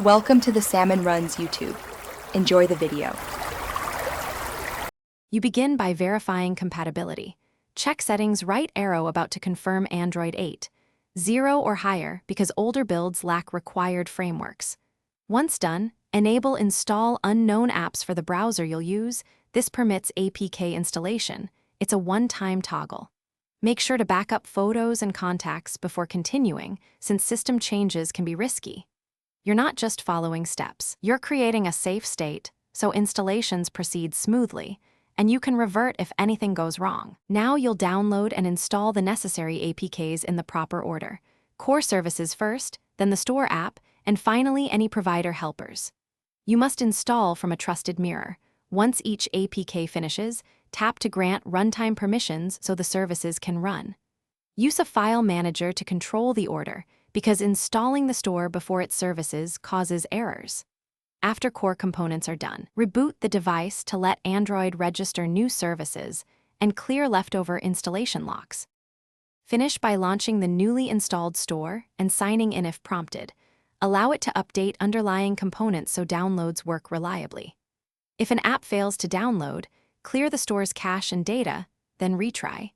Welcome to the Salmon Runs YouTube. Enjoy the video. You begin by verifying compatibility. Check settings right arrow about to confirm Android 8. 0 or higher because older builds lack required frameworks. Once done, enable Install Unknown Apps for the browser you'll use. This permits APK installation. It's a one-time toggle. Make sure to back up photos and contacts before continuing, since system changes can be risky. You're not just following steps. You're creating a safe state, so installations proceed smoothly, and you can revert if anything goes wrong. Now you'll download and install the necessary APKs in the proper order. Core services first, then the store app, and finally any provider helpers. You must install from a trusted mirror. Once each APK finishes, tap to grant runtime permissions so the services can run. Use a file manager to control the order, because installing the store before its services causes errors. After core components are done, reboot the device to let Android register new services and clear leftover installation locks. Finish by launching the newly installed store and signing in if prompted. Allow it to update underlying components so downloads work reliably. If an app fails to download, clear the store's cache and data, then retry.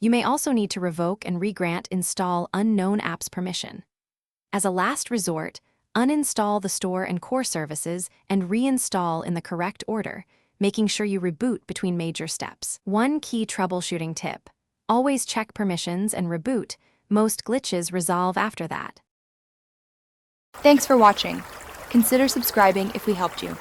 You may also need to revoke and regrant Install Unknown Apps permission. As a last resort, uninstall the store and core services and reinstall in the correct order, making sure you reboot between major steps. One key troubleshooting tip: always check permissions and reboot. Most glitches resolve after that. Thanks for watching. Consider subscribing if we helped you.